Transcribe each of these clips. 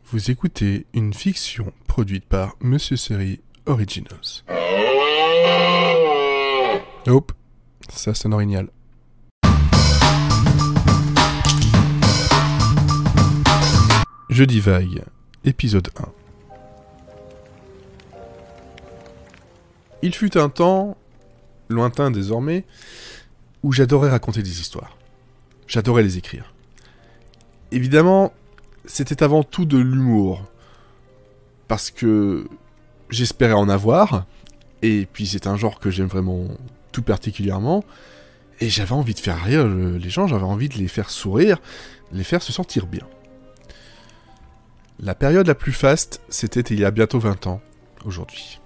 Vous écoutez une fiction produite par Monsieur Série Originals. Hop, ça sonne original. Jeudi Vague, épisode 1. Il fut un temps, lointain désormais, où j'adorais raconter des histoires. J'adorais les écrire. Évidemment, c'était avant tout de l'humour. Parce que j'espérais en avoir, et puis c'est un genre que j'aime vraiment tout particulièrement, et j'avais envie de faire rire les gens, j'avais envie de les faire sourire, les faire se sentir bien. La période la plus faste, c'était il y a bientôt 20 ans, aujourd'hui.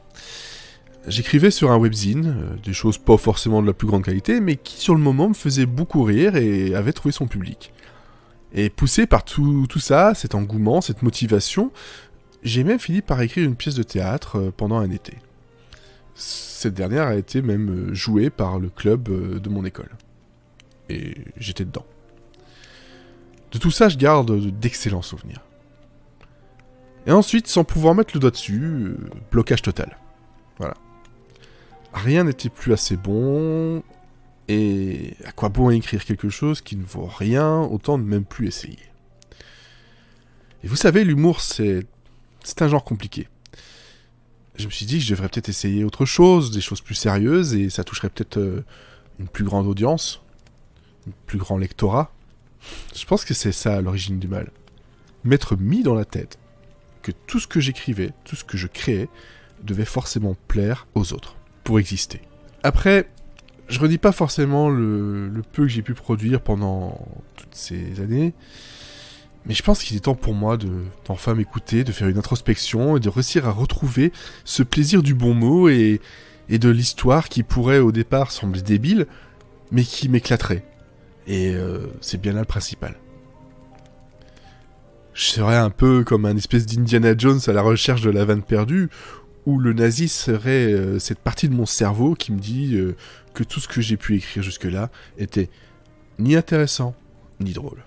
J'écrivais sur un webzine, des choses pas forcément de la plus grande qualité, mais qui sur le moment me faisaient beaucoup rire et avait trouvé son public. Et poussé par tout ça, cet engouement, cette motivation, j'ai même fini par écrire une pièce de théâtre pendant un été. Cette dernière a été même jouée par le club de mon école. Et j'étais dedans. De tout ça, je garde d'excellents souvenirs. Et ensuite, sans pouvoir mettre le doigt dessus, blocage total. Voilà. Rien n'était plus assez bon, et à quoi bon écrire quelque chose qui ne vaut rien, autant ne même plus essayer. Et vous savez, l'humour, c'est un genre compliqué. Je me suis dit que je devrais peut-être essayer autre chose, des choses plus sérieuses, et ça toucherait peut-être une plus grande audience, un plus grand lectorat. Je pense que c'est ça à l'origine du mal. M'être mis dans la tête que tout ce que j'écrivais, tout ce que je créais, devait forcément plaire aux autres, pour exister. Après, je redis pas forcément le peu que j'ai pu produire pendant toutes ces années, mais je pense qu'il est temps pour moi d'enfin m'écouter, de faire une introspection et de réussir à retrouver ce plaisir du bon mot et de l'histoire qui pourrait au départ sembler débile, mais qui m'éclaterait. Et c'est bien là le principal. Je serais un peu comme un espèce d'Indiana Jones à la recherche de la vanne perdue, où le nazi serait cette partie de mon cerveau qui me dit que tout ce que j'ai pu écrire jusque-là était ni intéressant, ni drôle.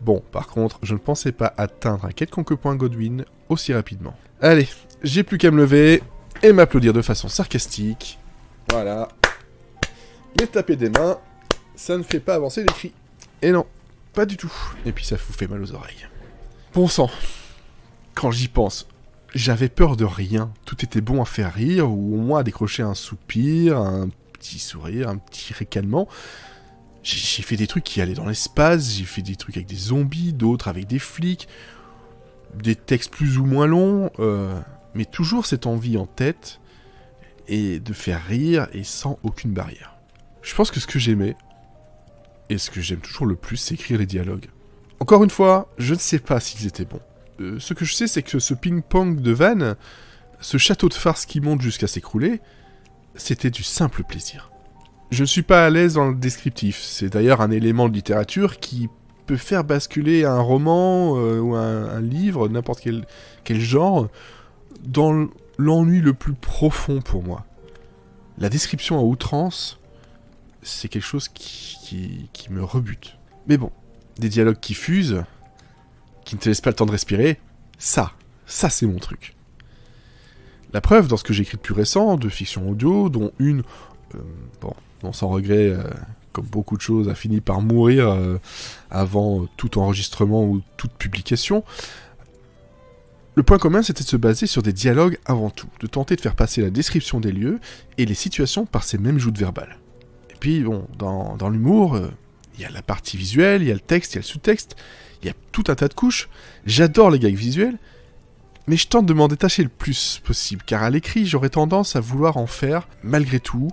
Bon, par contre, je ne pensais pas atteindre un quelconque point Godwin aussi rapidement. Allez, j'ai plus qu'à me lever et m'applaudir de façon sarcastique. Voilà. Mais taper des mains, ça ne fait pas avancer les cris. Et non, pas du tout. Et puis ça vous fait mal aux oreilles. Bon sang, quand j'y pense, j'avais peur de rien. Tout était bon à faire rire, ou au moins à décrocher un soupir, un petit sourire, un petit ricanement. J'ai fait des trucs qui allaient dans l'espace, j'ai fait des trucs avec des zombies, d'autres avec des flics, des textes plus ou moins longs, mais toujours cette envie en tête, et de faire rire, et sans aucune barrière. Je pense que ce que j'aimais, et ce que j'aime toujours le plus, c'est écrire les dialogues. Encore une fois, je ne sais pas s'ils étaient bons. Ce que je sais, c'est que ce ping-pong de vannes, ce château de farce qui monte jusqu'à s'écrouler, c'était du simple plaisir. Je ne suis pas à l'aise dans le descriptif, c'est d'ailleurs un élément de littérature qui peut faire basculer un roman ou un livre, n'importe quel genre, dans l'ennui le plus profond pour moi. La description à outrance, c'est quelque chose qui me rebute. Mais bon, des dialogues qui fusent, qui ne te laissent pas le temps de respirer, ça c'est mon truc. La preuve, dans ce que j'écris de plus récent, de fiction audio, dont une, sans regret, comme beaucoup de choses, a fini par mourir avant tout enregistrement ou toute publication. Le point commun, c'était de se baser sur des dialogues avant tout, de tenter de faire passer la description des lieux et les situations par ces mêmes joutes verbales. Et puis, bon, dans l'humour, il y a la partie visuelle, il y a le texte, il y a le sous-texte, il y a tout un tas de couches. J'adore les gags visuels, mais je tente de m'en détacher le plus possible, car à l'écrit, j'aurais tendance à vouloir en faire, malgré tout.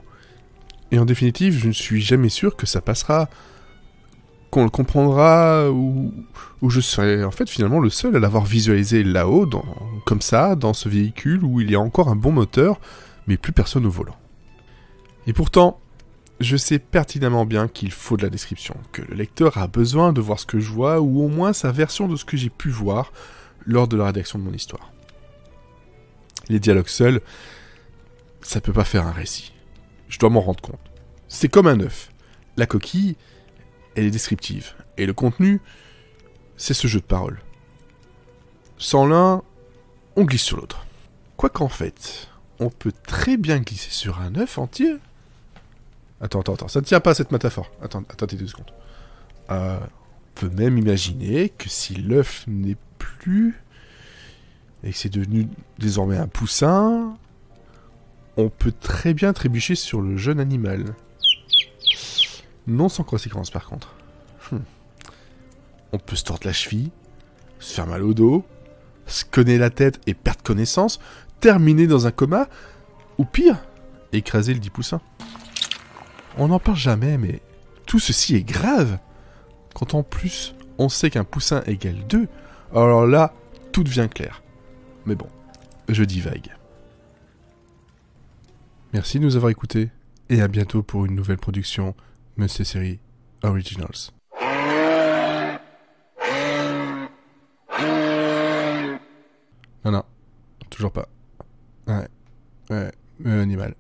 Et en définitive, je ne suis jamais sûr que ça passera, qu'on le comprendra, ou je serai en fait finalement le seul à l'avoir visualisé là-haut, comme ça, dans ce véhicule où il y a encore un bon moteur, mais plus personne au volant. Et pourtant, je sais pertinemment bien qu'il faut de la description, que le lecteur a besoin de voir ce que je vois, ou au moins sa version de ce que j'ai pu voir lors de la rédaction de mon histoire. Les dialogues seuls, ça peut pas faire un récit. Je dois m'en rendre compte. C'est comme un œuf. La coquille, elle est descriptive. Et le contenu, c'est ce jeu de paroles. sans l'un, on glisse sur l'autre. Quoi qu'en fait, on peut très bien glisser sur un œuf entier. Attends, ça ne tient pas cette métaphore. Attendez 2 secondes. On peut même imaginer que si l'œuf n'est plus et que c'est devenu désormais un poussin, on peut très bien trébucher sur le jeune animal. Non sans conséquence par contre. On peut se tordre la cheville, se faire mal au dos, se cogner la tête et perdre connaissance, terminer dans un coma, ou pire, écraser le dit poussin. On n'en parle jamais, mais tout ceci est grave. Quand en plus, on sait qu'un poussin égale 2, alors là, tout devient clair. Mais bon, je divague. Merci de nous avoir écoutés, et à bientôt pour une nouvelle production Monsieur Série Originals. Non, toujours pas. Ouais, animal.